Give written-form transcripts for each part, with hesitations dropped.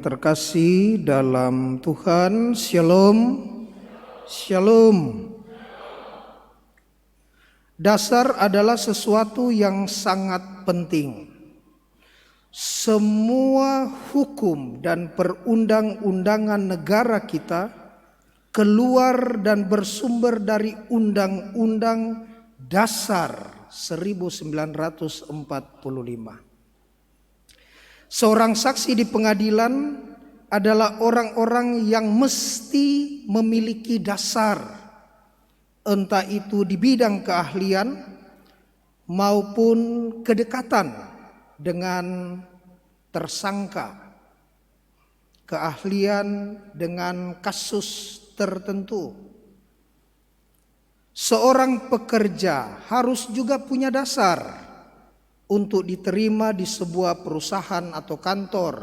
terkasih dalam Tuhan, Shalom, Shalom. Dasar adalah sesuatu yang sangat penting. Semua hukum dan perundang-undangan negara kita keluar dan bersumber dari Undang-Undang Dasar 1945. Seorang saksi di pengadilan adalah orang-orang yang mesti memiliki dasar, entah itu di bidang keahlian maupun kedekatan dengan tersangka, keahlian dengan kasus tertentu. Seorang pekerja harus juga punya dasar untuk diterima di sebuah perusahaan atau kantor,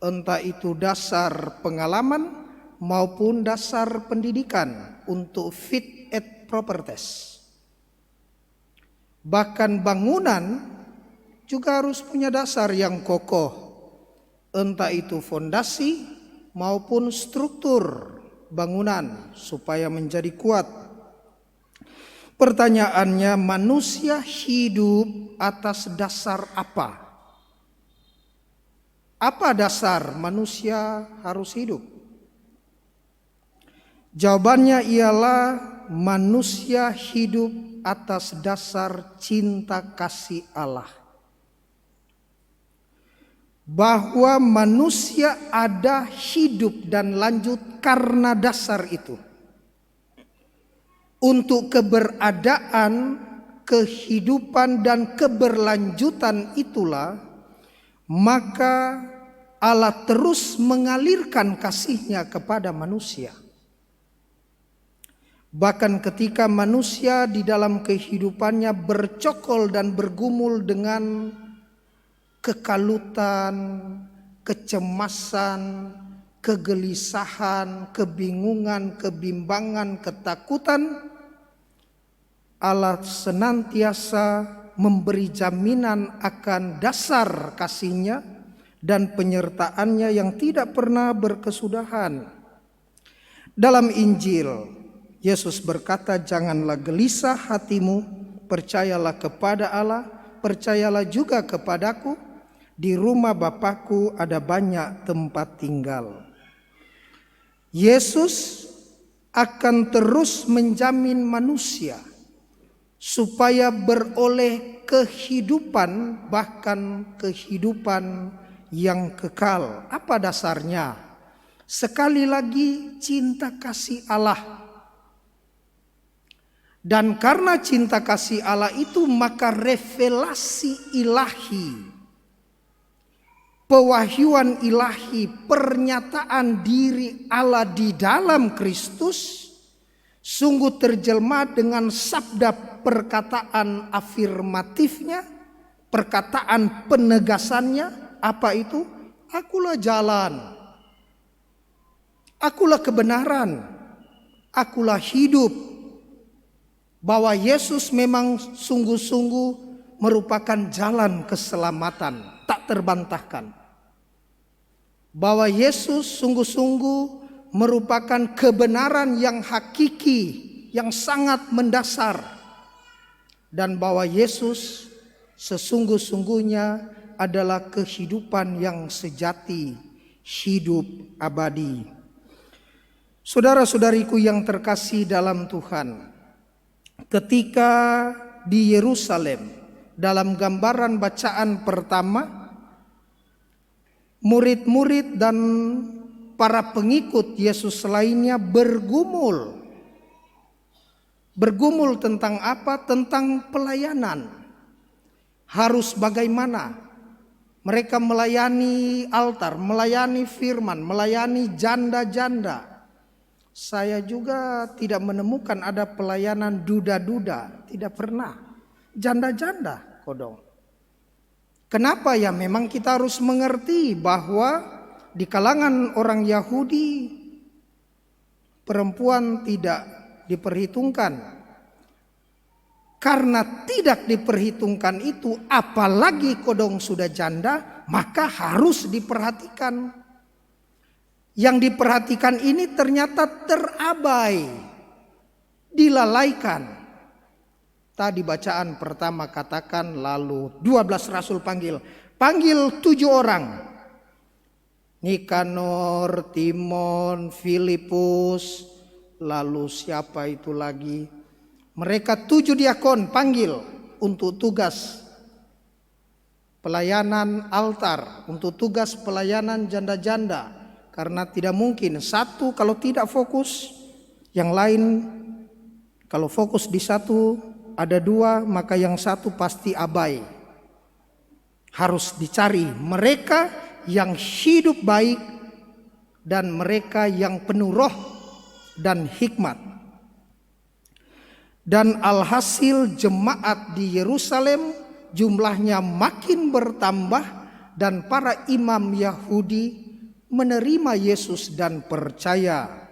entah itu dasar pengalaman maupun dasar pendidikan untuk fit and proper test. Bahkan bangunan juga harus punya dasar yang kokoh, entah itu fondasi maupun struktur bangunan supaya menjadi kuat. Pertanyaannya, manusia hidup atas dasar apa? Apa dasar manusia harus hidup? Jawabannya ialah manusia hidup atas dasar cinta kasih Allah. Bahwa manusia ada, hidup dan lanjut karena dasar itu. Untuk keberadaan, kehidupan dan keberlanjutan itulah maka Allah terus mengalirkan kasih-Nya kepada manusia. Bahkan ketika manusia di dalam kehidupannya bercokol dan bergumul dengan kekalutan, kecemasan, kegelisahan, kebingungan, kebimbangan, ketakutan, Allah senantiasa memberi jaminan akan dasar kasih-Nya dan penyertaan-Nya yang tidak pernah berkesudahan. Dalam Injil, Yesus berkata, "Janganlah gelisah hatimu, percayalah kepada Allah, percayalah juga kepadaku. Di rumah Bapakku ada banyak tempat tinggal." Yesus akan terus menjamin manusia supaya beroleh kehidupan, bahkan kehidupan yang kekal. Apa dasarnya? Sekali lagi, cinta kasih Allah. Dan karena cinta kasih Allah itu, maka revelasi ilahi, pewahyuan ilahi, pernyataan diri Allah di dalam Kristus sungguh terjelma dengan sabda perkataan afirmatifnya, perkataan penegasannya. Apa itu? Akulah jalan, akulah kebenaran, akulah hidup. Bahwa Yesus memang sungguh-sungguh merupakan jalan keselamatan, tak terbantahkan. Bahwa Yesus sungguh-sungguh merupakan kebenaran yang hakiki, yang sangat mendasar. Dan bahwa Yesus sesungguh-sungguhnya adalah kehidupan yang sejati, hidup abadi. Saudara-saudariku yang terkasih dalam Tuhan, ketika di Yerusalem, dalam gambaran bacaan pertama, murid-murid dan para pengikut Yesus lainnya bergumul. Bergumul tentang apa? Tentang pelayanan. Harus bagaimana? Mereka melayani altar, melayani firman, melayani janda-janda. Saya juga tidak menemukan ada pelayanan duda-duda, tidak pernah. Janda-janda kodong. Kenapa ya? Memang kita harus mengerti bahwa di kalangan orang Yahudi perempuan tidak diperhitungkan. Karena tidak diperhitungkan itu, apalagi kodong sudah janda, maka harus diperhatikan. Yang diperhatikan ini ternyata terabai, dilalaikan. Tadi bacaan pertama katakan lalu 12 rasul panggil 7 orang. Nikanor, Timon, Filipus, lalu siapa itu lagi? Mereka 7 diakon panggil untuk tugas pelayanan altar, untuk tugas pelayanan janda-janda. Karena tidak mungkin satu kalau tidak fokus, yang lain kalau fokus di satu ada 2, maka yang satu pasti abai. Harus dicari mereka yang hidup baik dan mereka yang penuh roh dan hikmat. Dan alhasil jemaat di Yerusalem jumlahnya makin bertambah dan para imam Yahudi menerima Yesus dan percaya.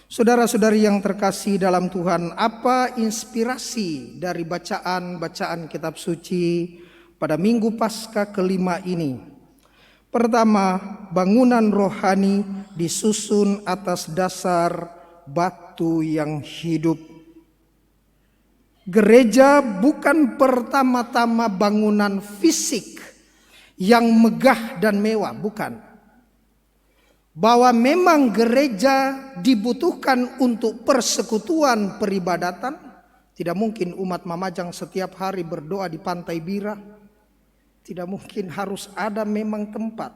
Saudara-saudari yang terkasih dalam Tuhan, apa inspirasi dari bacaan-bacaan kitab suci pada Minggu Paskah kelima ini? Pertama, bangunan rohani disusun atas dasar batu yang hidup. Gereja bukan pertama-tama bangunan fisik yang megah dan mewah, bukan. Bahwa memang gereja dibutuhkan untuk persekutuan peribadatan. Tidak mungkin umat Mamajang setiap hari berdoa di Pantai Bira. Tidak mungkin, harus ada memang tempat.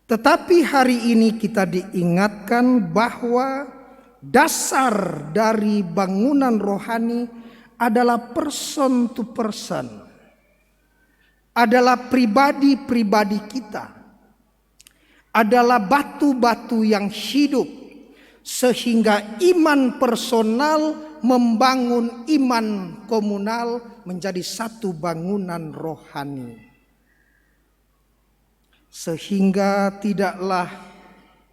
Tetapi hari ini kita diingatkan bahwa dasar dari bangunan rohani adalah person to person. Adalah pribadi-pribadi kita. Adalah batu-batu yang hidup, sehingga iman personal membangun iman komunal menjadi satu bangunan rohani. Sehingga tidaklah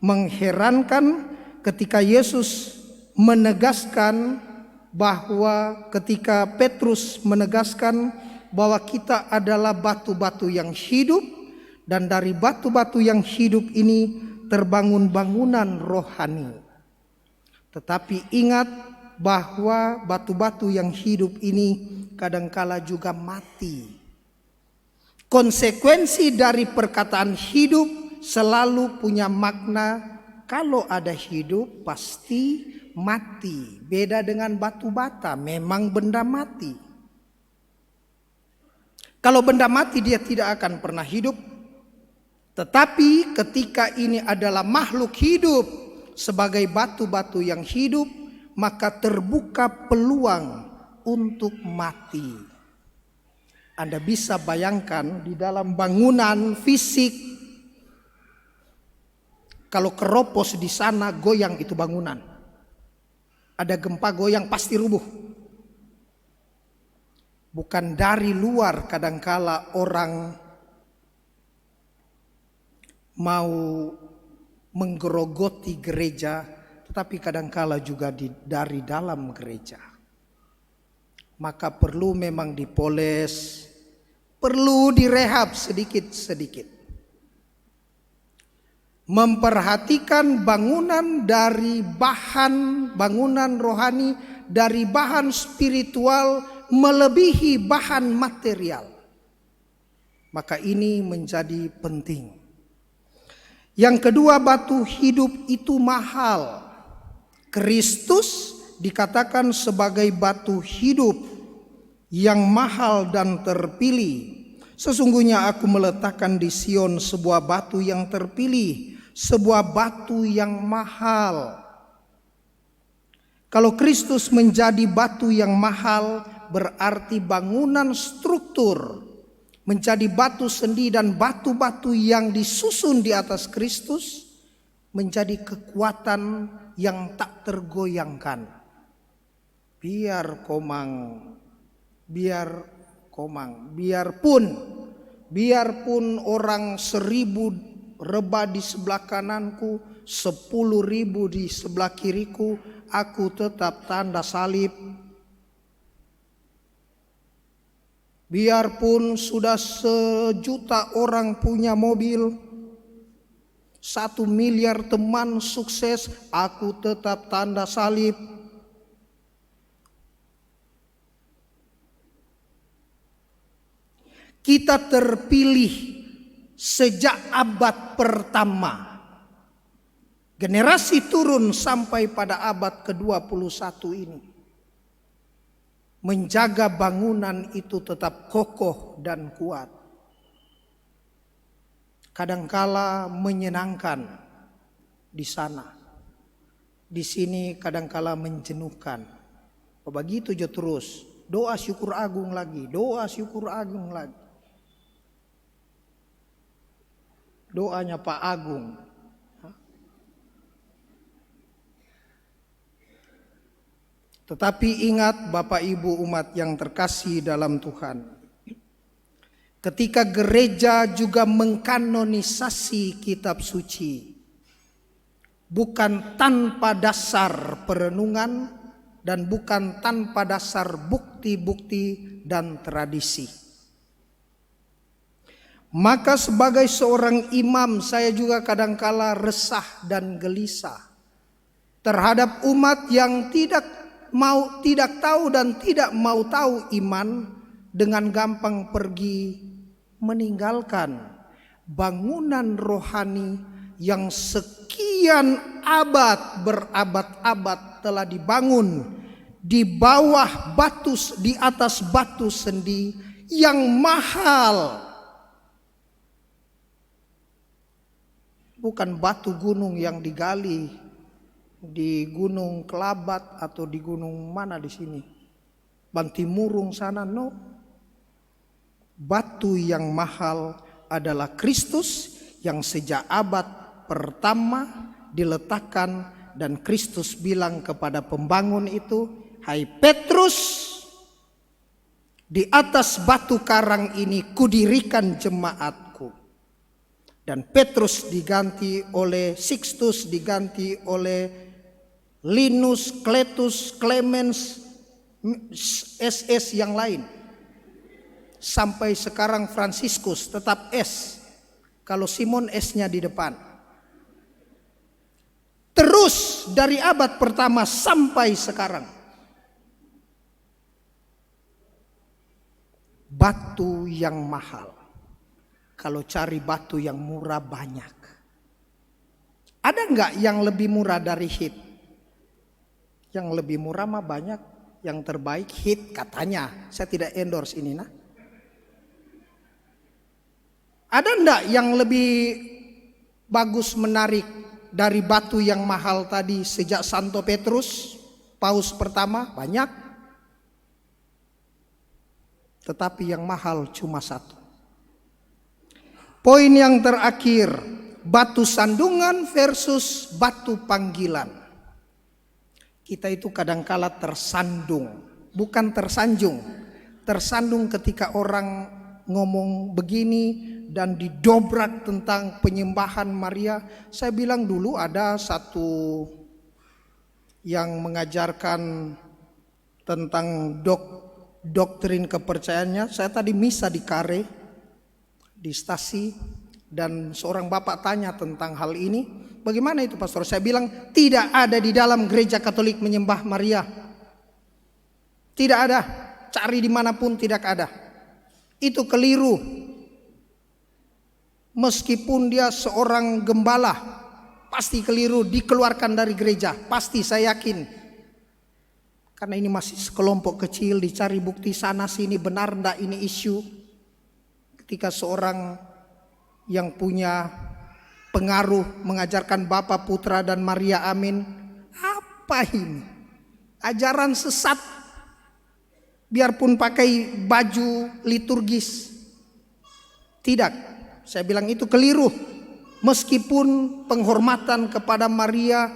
mengherankan ketika Yesus menegaskan bahwa ketika Petrus menegaskan bahwa kita adalah batu-batu yang hidup, dan dari batu-batu yang hidup ini terbangun bangunan rohani. Tetapi ingat bahwa batu-batu yang hidup ini kadangkala juga mati. Konsekuensi dari perkataan hidup selalu punya makna, kalau ada hidup pasti mati. Beda dengan batu bata, memang benda mati. Kalau benda mati dia tidak akan pernah hidup. Tetapi ketika ini adalah makhluk hidup sebagai batu-batu yang hidup, maka terbuka peluang untuk mati. Anda bisa bayangkan di dalam bangunan fisik, kalau keropos di sana goyang itu bangunan. Ada gempa goyang pasti rubuh. Bukan dari luar kadangkala orang mau menggerogoti gereja, tetapi kadangkala juga dari dalam gereja. Maka perlu memang dipoles, perlu direhab sedikit-sedikit. Memperhatikan bangunan dari bangunan rohani dari bahan spiritual melebihi bahan material. Maka ini menjadi penting. Yang kedua, batu hidup itu mahal. Kristus dikatakan sebagai batu hidup yang mahal dan terpilih. Sesungguhnya aku meletakkan di Sion sebuah batu yang terpilih, sebuah batu yang mahal. Kalau Kristus menjadi batu yang mahal, berarti bangunan struktur menjadi batu sendi dan batu-batu yang disusun di atas Kristus menjadi kekuatan yang tak tergoyangkan. Biarpun orang 1000 rebah di sebelah kananku, 10.000 di sebelah kiriku, aku tetap tanda salib. Biarpun sudah 1 juta orang punya mobil, 1 miliar teman sukses, aku tetap tanda salib. Kita terpilih sejak abad pertama. Generasi turun sampai pada abad ke-21 ini. Menjaga bangunan itu tetap kokoh dan kuat. Kadangkala menyenangkan di sana. Di sini kadangkala menjenuhkan. Begitu aja terus. Doa syukur agung lagi. Doa syukur agung lagi. Doanya Pak Agung. Tetapi ingat Bapak Ibu umat yang terkasih dalam Tuhan. Ketika gereja juga mengkanonisasi kitab suci, bukan tanpa dasar perenungan dan bukan tanpa dasar bukti-bukti dan tradisi. Maka sebagai seorang imam saya juga kadangkala resah dan gelisah terhadap umat yang tidak tahu dan tidak mau tahu iman, dengan gampang pergi meninggalkan bangunan rohani yang sekian abad berabad-abad telah dibangun di bawah batu, di atas batu sendi yang mahal. Bukan batu gunung yang digali di Gunung Kelabat atau di gunung mana di sini, Bantimurung sana, no. Batu yang mahal adalah Kristus yang sejak abad pertama diletakkan, dan Kristus bilang kepada pembangun itu, "Hai Petrus, di atas batu karang ini kudirikan jemaatku." Dan Petrus diganti oleh Sixtus, diganti oleh Linus, Cletus, Clemens, SS yang lain. Sampai sekarang Fransiskus tetap S. Kalau Simon S-nya di depan. Terus dari abad pertama sampai sekarang. Batu yang mahal. Kalau cari batu yang murah banyak. Ada enggak yang lebih murah dari hit? Yang lebih murah mah banyak. Yang terbaik hit katanya. Saya tidak endorse ini nah. Ada enggak yang lebih bagus menarik dari batu yang mahal tadi sejak Santo Petrus, Paus pertama? Banyak. Tetapi yang mahal cuma satu. Poin yang terakhir, batu sandungan versus batu panggilan. Kita itu kadangkala tersandung, bukan tersanjung. Tersandung ketika orang ngomong begini dan didobrak tentang penyembahan Maria. Saya bilang dulu ada satu yang mengajarkan tentang doktrin kepercayaannya. Saya tadi misa di Kare, di stasi, dan seorang bapak tanya tentang hal ini. Bagaimana itu pastor? Saya bilang tidak ada di dalam gereja Katolik menyembah Maria. Tidak ada, cari dimanapun tidak ada. Itu keliru. Meskipun dia seorang gembala, pasti keliru, dikeluarkan dari gereja, pasti saya yakin. Karena ini masih sekelompok kecil, dicari bukti sana sini, benar enggak ini isu. Ketika seorang yang punya pengaruh mengajarkan Bapa, Putra dan Maria Amin, apa ini? Ajaran sesat. Biarpun pakai baju liturgis. Tidak, saya bilang itu keliru. Meskipun penghormatan kepada Maria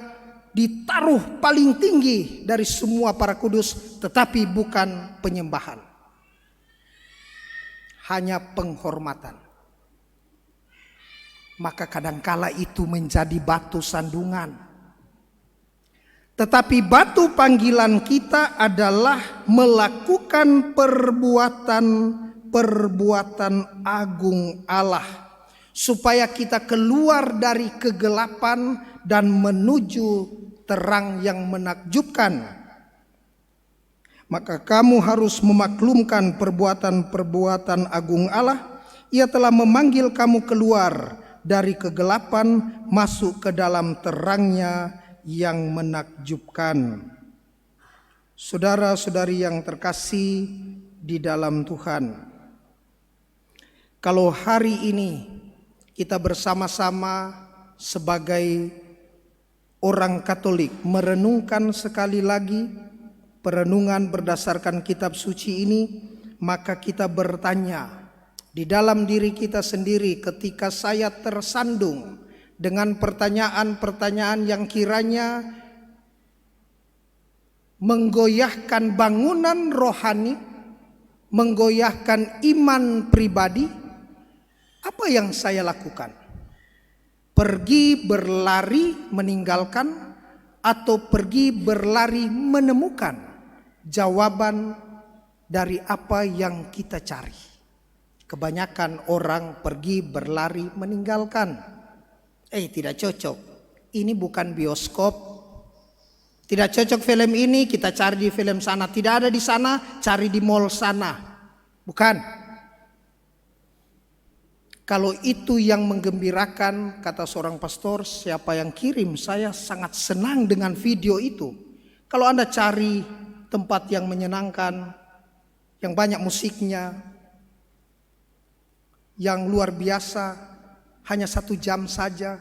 ditaruh paling tinggi dari semua para kudus, tetapi bukan penyembahan. Hanya penghormatan. Maka kadangkala itu menjadi batu sandungan. Tetapi batu panggilan kita adalah melakukan perbuatan agung Allah supaya kita keluar dari kegelapan dan menuju terang yang menakjubkan. Maka kamu harus memaklumkan perbuatan-perbuatan agung Allah. Ia telah memanggil kamu keluar dari kegelapan masuk ke dalam terangnya yang menakjubkan. Saudara-saudari yang terkasih di dalam Tuhan, kalau hari ini kita bersama-sama sebagai orang Katolik merenungkan sekali lagi perenungan berdasarkan kitab suci ini, maka kita bertanya di dalam diri kita sendiri ketika saya tersandung dengan pertanyaan-pertanyaan yang kiranya menggoyahkan bangunan rohani, menggoyahkan iman pribadi, apa yang saya lakukan? Pergi berlari meninggalkan atau pergi berlari menemukan jawaban dari apa yang kita cari? Kebanyakan orang pergi berlari meninggalkan. Tidak cocok. Ini bukan bioskop. Tidak cocok film ini, kita cari di film sana. Tidak ada di sana, cari di mall sana. Bukan. Kalau itu yang menggembirakan, kata seorang pastor, siapa yang kirim, saya sangat senang dengan video itu. Kalau Anda cari tempat yang menyenangkan, yang banyak musiknya, yang luar biasa, hanya 1 jam saja.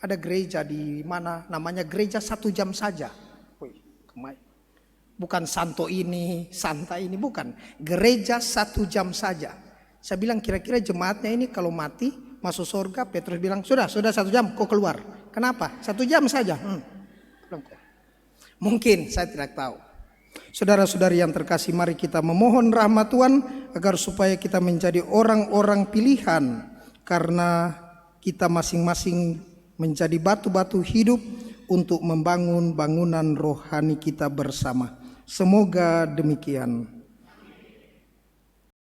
Ada gereja di mana namanya gereja 1 jam saja. Bukan santo ini, santa ini, bukan. Gereja 1 jam saja. Saya bilang kira-kira jemaatnya ini kalau mati masuk surga, Petrus bilang sudah 1 jam kau keluar. Kenapa? 1 jam saja. Mungkin, saya tidak tahu. Saudara-saudari yang terkasih, mari kita memohon rahmat Tuhan agar supaya kita menjadi orang-orang pilihan, karena kita masing-masing menjadi batu-batu hidup untuk membangun bangunan rohani kita bersama. Semoga demikian.